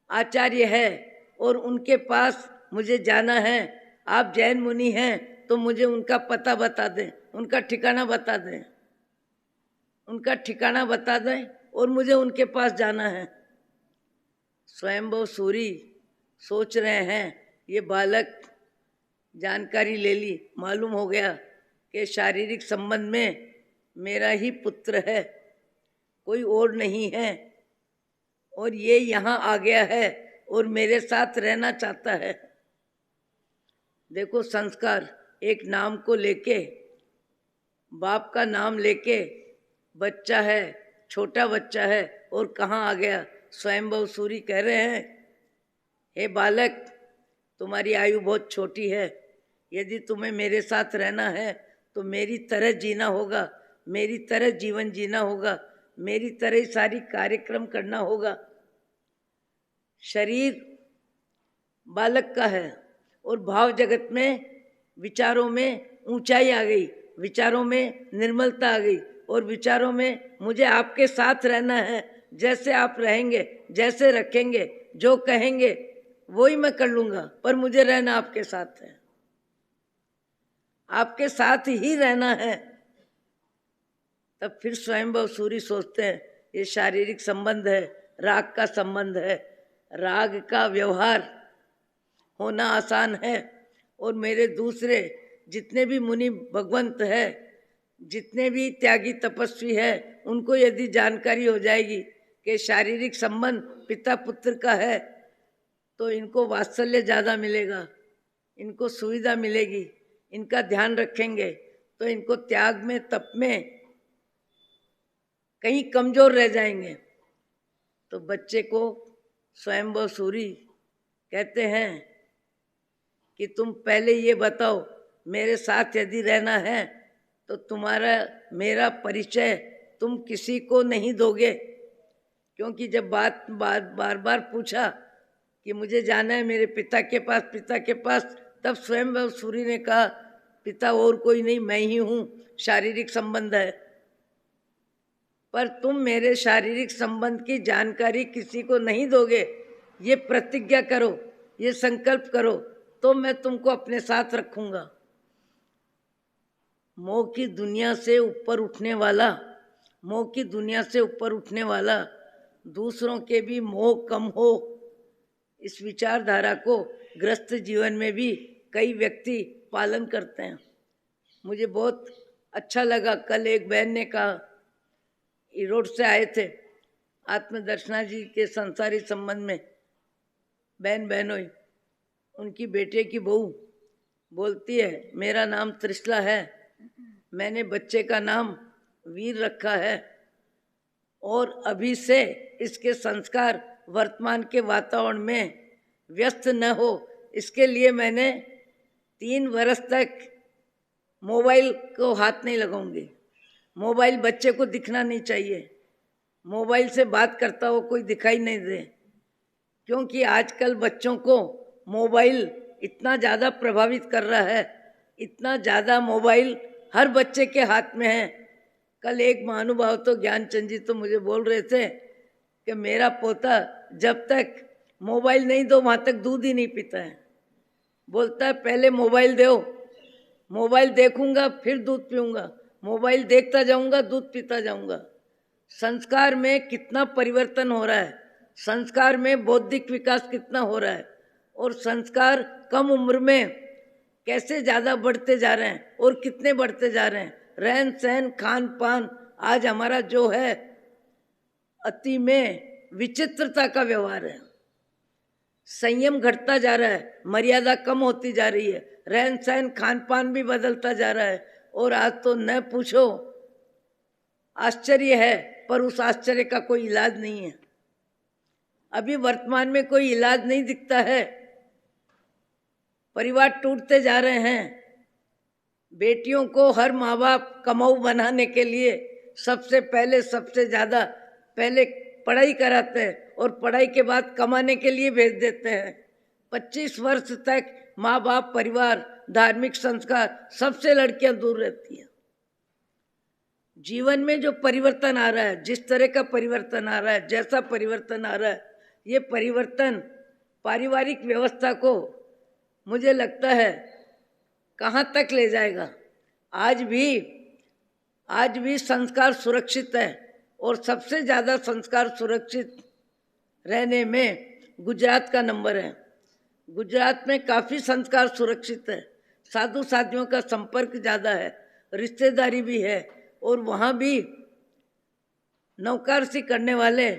आचार्य है और उनके पास मुझे जाना है। आप जैन मुनि हैं तो मुझे उनका पता बता दें, उनका ठिकाना बता दें, उनका ठिकाना बता दें और मुझे उनके पास जाना है। स्वयंभव सूरी सोच रहे हैं, ये बालक जानकारी ले ली, मालूम हो गया कि शारीरिक संबंध में मेरा ही पुत्र है, कोई और नहीं है, और ये यहाँ आ गया है और मेरे साथ रहना चाहता है। देखो संस्कार, एक नाम को लेके, बाप का नाम लेके बच्चा है, छोटा बच्चा है और कहाँ आ गया। स्वयंभव सूरी कह रहे हैं, हे बालक, तुम्हारी आयु बहुत छोटी है, यदि तुम्हें मेरे साथ रहना है तो मेरी तरह जीना होगा, मेरी तरह जीवन जीना होगा, मेरी तरह ही सारी कार्यक्रम करना होगा। शरीर बालक का है और भाव जगत में विचारों में ऊंचाई आ गई, विचारों में निर्मलता आ गई और विचारों में मुझे आपके साथ रहना है, जैसे आप रहेंगे, जैसे रखेंगे, जो कहेंगे वही मैं कर लूँगा, पर मुझे रहना आपके साथ है, आपके साथ ही रहना है। तब फिर स्वयंभव सूरी सोचते हैं, ये शारीरिक संबंध है, राग का संबंध है, राग का व्यवहार होना आसान है और मेरे दूसरे जितने भी मुनि भगवंत है, जितने भी त्यागी तपस्वी है, उनको यदि जानकारी हो जाएगी कि शारीरिक संबंध पिता पुत्र का है तो इनको वात्सल्य ज़्यादा मिलेगा, इनको सुविधा मिलेगी, इनका ध्यान रखेंगे तो इनको त्याग में, तप में कहीं कमजोर रह जाएंगे। तो बच्चे को स्वयंभव सूरी कहते हैं कि तुम पहले ये बताओ, मेरे साथ यदि रहना है तो तुम्हारा मेरा परिचय तुम किसी को नहीं दोगे, क्योंकि जब बार बार पूछा कि मुझे जाना है मेरे पिता के पास, तब स्वयंभव सूरी ने कहा, पिता और कोई नहीं, मैं ही हूँ, शारीरिक संबंध है, पर तुम मेरे शारीरिक संबंध की जानकारी किसी को नहीं दोगे, ये प्रतिज्ञा करो, ये संकल्प करो, तो मैं तुमको अपने साथ रखूंगा। मोह की दुनिया से ऊपर उठने वाला, मोह की दुनिया से ऊपर उठने वाला, दूसरों के भी मोह कम हो, इस विचारधारा को ग्रस्त जीवन में भी कई व्यक्ति पालन करते हैं। मुझे बहुत अच्छा लगा, कल एक बहन ने कहा, रोड से आए थे आत्मदर्शना जी के संसारी संबंध में, बहनोई, उनकी बेटे की बहू बोलती है, मेरा नाम त्रिशला है, मैंने बच्चे का नाम वीर रखा है और अभी से इसके संस्कार वर्तमान के वातावरण में व्यस्त न हो, इसके लिए मैंने 3 वर्ष तक मोबाइल को हाथ नहीं लगाऊंगी। मोबाइल बच्चे को दिखना नहीं चाहिए, मोबाइल से बात करता हो कोई दिखाई नहीं दे, क्योंकि आजकल बच्चों को मोबाइल इतना ज़्यादा प्रभावित कर रहा है, इतना ज़्यादा मोबाइल हर बच्चे के हाथ में है। कल एक महानुभाव तो ज्ञानचंद जी तो मुझे बोल रहे थे कि मेरा पोता जब तक मोबाइल नहीं दो वहाँ तक दूध ही नहीं पीता है, बोलता है पहले मोबाइल दो, मोबाइल देखूंगा फिर दूध पीऊंगा, मोबाइल देखता जाऊंगा दूध पीता जाऊंगा। संस्कार में कितना परिवर्तन हो रहा है, संस्कार में बौद्धिक विकास कितना हो रहा है, और संस्कार कम उम्र में कैसे ज़्यादा बढ़ते जा रहे हैं और कितने बढ़ते जा रहे हैं। रहन सहन खान पान आज हमारा जो है अति में विचित्रता का व्यवहार है, संयम घटता जा रहा है, मर्यादा कम होती जा रही है, रहन सहन खान पान भी बदलता जा रहा है। और आज तो न पूछो, आश्चर्य है, पर उस आश्चर्य का कोई इलाज नहीं है। अभी वर्तमान में कोई इलाज नहीं दिखता है, परिवार टूटते जा रहे हैं। बेटियों को हर माँ बाप कमाऊ बनाने के लिए सबसे पहले सबसे ज़्यादा पहले पढ़ाई कराते हैं और पढ़ाई के बाद कमाने के लिए भेज देते हैं। 25 वर्ष तक माँ बाप, परिवार, धार्मिक संस्कार सबसे लड़कियां दूर रहती हैं। जीवन में जो परिवर्तन आ रहा है, जिस तरह का परिवर्तन आ रहा है, जैसा परिवर्तन आ रहा है, ये परिवर्तन पारिवारिक व्यवस्था को मुझे लगता है कहाँ तक ले जाएगा। आज भी संस्कार सुरक्षित है, और सबसे ज़्यादा संस्कार सुरक्षित रहने में गुजरात का नंबर है। गुजरात में काफ़ी संस्कार सुरक्षित है, साधु साधियों का संपर्क ज़्यादा है, रिश्तेदारी भी है, और वहाँ भी नौकारसी करने वाले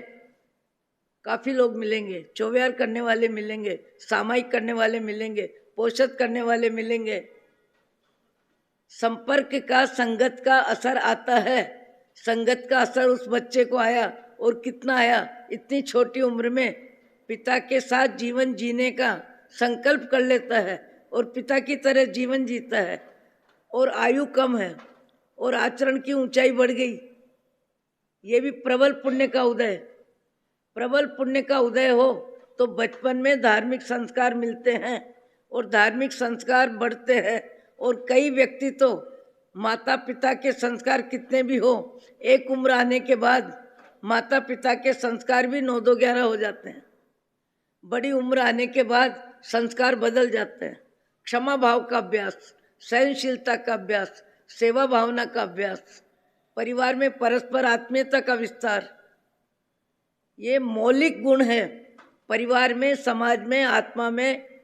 काफ़ी लोग मिलेंगे, चौव्यार करने वाले मिलेंगे, सामायिक करने वाले मिलेंगे, पोषक करने वाले मिलेंगे। संपर्क का, संगत का असर आता है। संगत का असर उस बच्चे को आया, और कितना आया, इतनी छोटी उम्र में पिता के साथ जीवन जीने का संकल्प कर लेता है, और पिता की तरह जीवन जीता है, और आयु कम है, और आचरण की ऊंचाई बढ़ गई। ये भी प्रबल पुण्य का उदय। प्रबल पुण्य का उदय हो तो बचपन में धार्मिक संस्कार मिलते हैं, और धार्मिक संस्कार बढ़ते हैं। और कई व्यक्ति तो माता पिता के संस्कार कितने भी हो, एक उम्र आने के बाद माता पिता के संस्कार भी 9-2-11 हो जाते हैं। बड़ी उम्र आने के बाद संस्कार बदल जाते हैं। क्षमा भाव का अभ्यास, सहनशीलता का अभ्यास, सेवा भावना का अभ्यास, परिवार में परस्पर आत्मीयता का विस्तार, ये मौलिक गुण है। परिवार में, समाज में, आत्मा में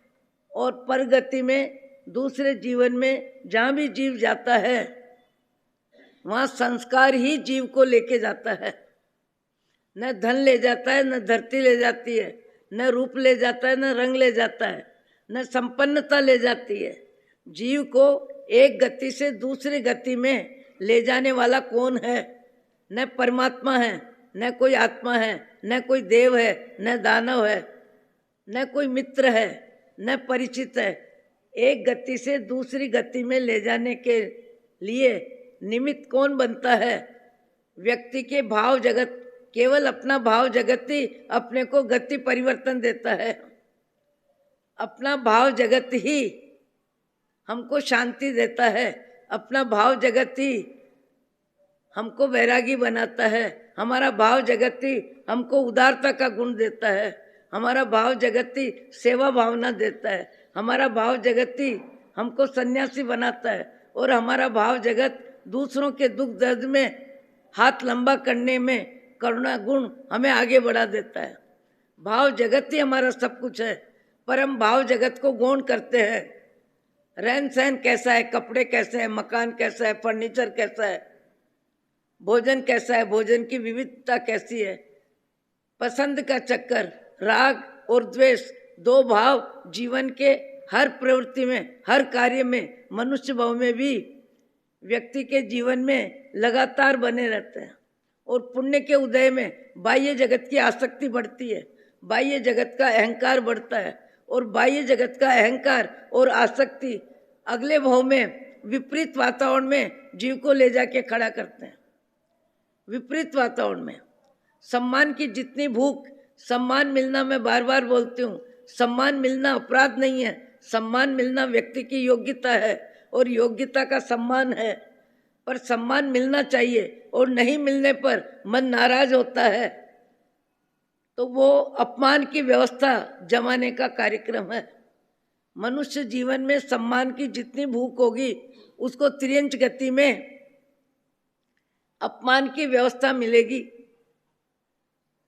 और परगति में, दूसरे जीवन में जहाँ भी जीव जाता है वहाँ संस्कार ही जीव को लेके जाता है। न धन ले जाता है, न धरती ले जाती है, न रूप ले जाता है, न रंग ले जाता है, न संपन्नता ले जाती है। जीव को एक गति से दूसरी गति में ले जाने वाला कौन है? न परमात्मा है, न कोई आत्मा है, न कोई देव है, न दानव है, न कोई मित्र है, न परिचित है। एक गति से दूसरी गति में ले जाने के लिए निमित्त कौन बनता है? व्यक्ति के भाव जगत, केवल अपना भाव जगत ही अपने को गति परिवर्तन देता है। अपना भाव जगत ही हमको शांति देता है, अपना भाव जगत ही हमको वैरागी बनाता है, हमारा भाव जगत ही हमको उदारता का गुण देता है, हमारा भाव जगत ही सेवा भावना देता है, हमारा भाव जगत ही हमको सन्यासी बनाता है, और हमारा भाव जगत दूसरों के दुख दर्द में हाथ लंबा करने में करुणा गुण हमें आगे बढ़ा देता है। भाव जगत ही हमारा सब कुछ है, पर हम भाव जगत को गौण करते हैं। रहन सहन कैसा है, कपड़े कैसे हैं, मकान कैसा है, फर्नीचर कैसा है, भोजन कैसा है, भोजन की विविधता कैसी है, पसंद का चक्कर, राग और द्वेष, दो भाव जीवन के हर प्रवृत्ति में, हर कार्य में, मनुष्य भाव में भी व्यक्ति के जीवन में लगातार बने रहते हैं। और पुण्य के उदय में बाह्य जगत की आसक्ति बढ़ती है, बाह्य जगत का अहंकार बढ़ता है, और बाह्य जगत का अहंकार और आसक्ति अगले भाव में विपरीत वातावरण में जीव को ले जाके खड़ा करते हैं। विपरीत वातावरण में सम्मान की जितनी भूख, सम्मान मिलना, मैं बार बार बोलती हूँ, सम्मान मिलना अपराध नहीं है, सम्मान मिलना व्यक्ति की योग्यता है, और योग्यता का सम्मान है। पर सम्मान मिलना चाहिए, और नहीं मिलने पर मन नाराज होता है, तो वो अपमान की व्यवस्था जमाने का कार्यक्रम है। मनुष्य जीवन में सम्मान की जितनी भूख होगी, उसको त्रियंच गति में अपमान की व्यवस्था मिलेगी।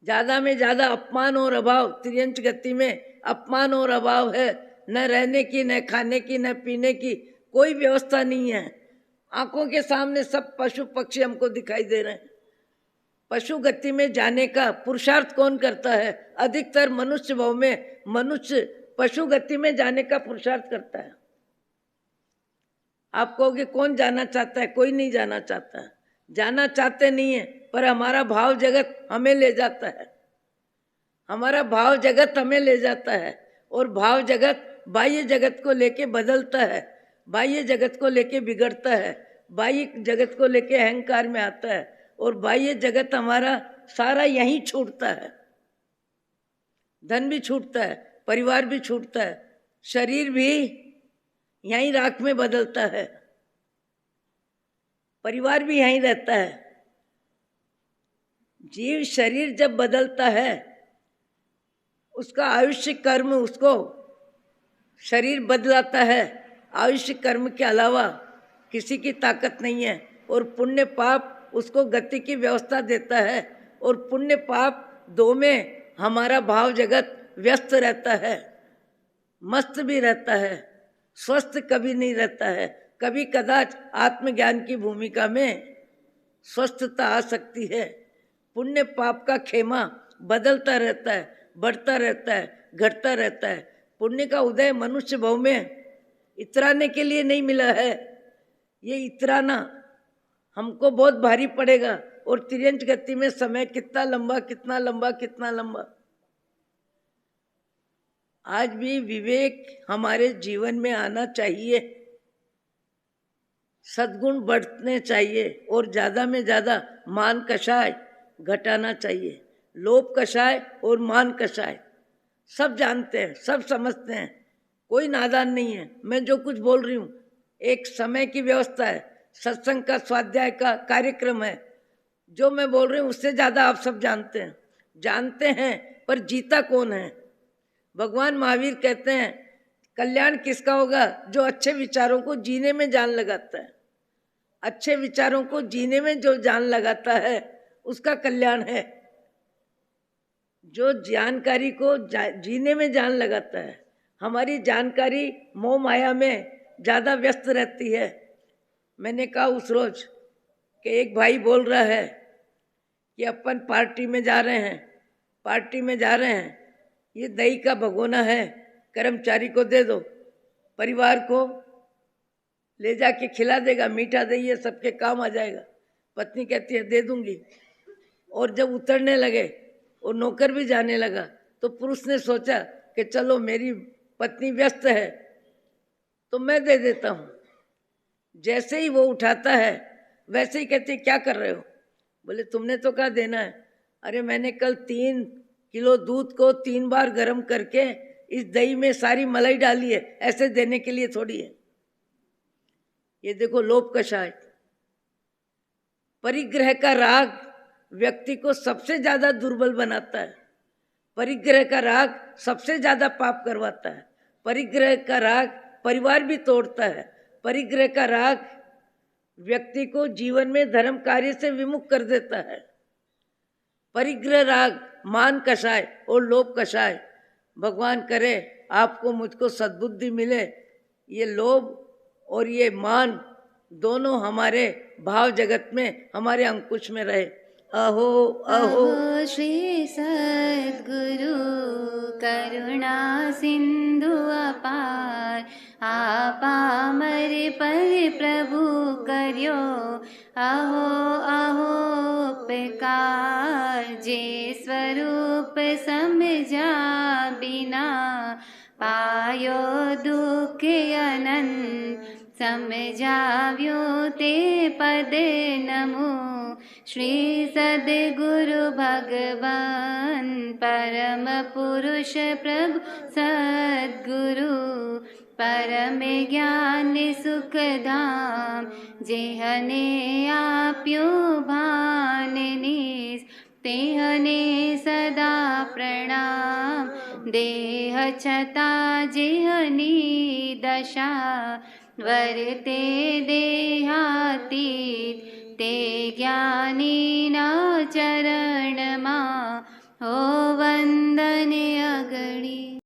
ज्यादा में ज्यादा अपमान और अभाव, त्रियंच गति में अपमान और अभाव है। न रहने की, न खाने की, न पीने की कोई व्यवस्था नहीं है। आंखों के सामने सब पशु पक्षी हमको दिखाई दे रहे हैं। पशु गति में जाने का पुरुषार्थ कौन करता है? अधिकतर मनुष्य भाव में मनुष्य पशु गति में जाने का पुरुषार्थ करता है। आप कहोगे कौन जाना चाहता है? कोई नहीं जाना चाहता है, जाना चाहते नहीं है, पर हमारा भाव जगत हमें ले जाता है, हमारा भाव जगत हमें ले जाता है। और भाव जगत बाह्य जगत को लेके बदलता है, बाह्य जगत को लेके बिगड़ता है, बाह्य जगत को लेके अहंकार में आता है, और बाह्य जगत हमारा सारा यहीं छूटता है। धन भी छूटता है, परिवार भी छूटता है, शरीर भी यहीं राख में बदलता है। परिवार भी यहीं रहता है। जीव शरीर जब बदलता है, उसका आयुष्य कर्म उसको शरीर बदलाता है। आयुष्य कर्म के अलावा किसी की ताकत नहीं है। और पुण्य पाप उसको गति की व्यवस्था देता है। और पुण्य पाप दो में हमारा भाव जगत व्यस्त रहता है, मस्त भी रहता है, स्वस्थ कभी नहीं रहता है। कभी कदाच आत्मज्ञान की भूमिका में स्वस्थता आ सकती है। पुण्य पाप का खेमा बदलता रहता है, बढ़ता रहता है, घटता रहता है। पुण्य का उदय मनुष्य भव में इतराने के लिए नहीं मिला है। ये इतराना हमको बहुत भारी पड़ेगा। और तिर्यंच गति में समय कितना लंबा, कितना लंबा, कितना लंबा। आज भी विवेक हमारे जीवन में आना चाहिए, सद्गुण बढ़ने चाहिए और ज़्यादा में ज़्यादा मान कषाय घटाना चाहिए। लोभ कषाय और मान कषाय सब जानते हैं, सब समझते हैं, कोई नादान नहीं है। मैं जो कुछ बोल रही हूँ एक समय की व्यवस्था है, सत्संग का, स्वाध्याय का कार्यक्रम है। जो मैं बोल रही हूँ उससे ज़्यादा आप सब जानते हैं, पर जीता कौन है? भगवान महावीर कहते हैं कल्याण किसका होगा? जो अच्छे विचारों को जीने में जान लगाता है। अच्छे विचारों को जीने में जो जान लगाता है उसका कल्याण है। जो जानकारी को जीने में जान लगाता है। हमारी जानकारी मोह माया में ज़्यादा व्यस्त रहती है। मैंने कहा उस रोज कि एक भाई बोल रहा है कि अपन पार्टी में जा रहे हैं, ये दही का भगोना है, कर्मचारी को दे दो, परिवार को ले जाके खिला देगा, मीठा दही है, सबके काम आ जाएगा। पत्नी कहती है दे दूंगी। और जब उतरने लगे और नौकर भी जाने लगा तो पुरुष ने सोचा कि चलो मेरी पत्नी व्यस्त है तो मैं दे देता हूँ। जैसे ही वो उठाता है वैसे ही कहती है क्या कर रहे हो? बोले तुमने तो कहा देना है। अरे मैंने कल 3 किलो दूध को 3 बार गर्म करके इस दही में सारी मलाई डाली है, ऐसे देने के लिए थोड़ी है। ये देखो लोभ कषाय। परिग्रह का राग व्यक्ति को सबसे ज्यादा दुर्बल बनाता है। परिग्रह का राग सबसे ज्यादा पाप करवाता है। परिग्रह का राग परिवार भी तोड़ता है। परिग्रह का राग व्यक्ति को जीवन में धर्म कार्य से विमुख कर देता है। परिग्रह राग, मान कषाय और लोभ कषाय। भगवान करे आपको मुझको सद्बुद्धि मिले, ये लोभ और ये मान दोनों हमारे भाव जगत में, हमारे अंकुश में रहे। अहो अहो श्री सद्गुरु करुणा सिंधु अपार, आपा मर पर प्रभु करियो अहो अहो उपकार। जे स्वरूप समझा बिना, पायो दुख अनंत समझाव्यो ते पद नमो। श्री सद्गुरु भगवान परम पुरुष प्रभु सद्गुरु, परम ज्ञान सुख धाम। जेहने आप्यो भान निस, तेहने सदा प्रणाम। देह छता जेहनी दशा, वर्ते देहातीत। ते ज्ञानी ना चरण मा, हो वंदन अगणी।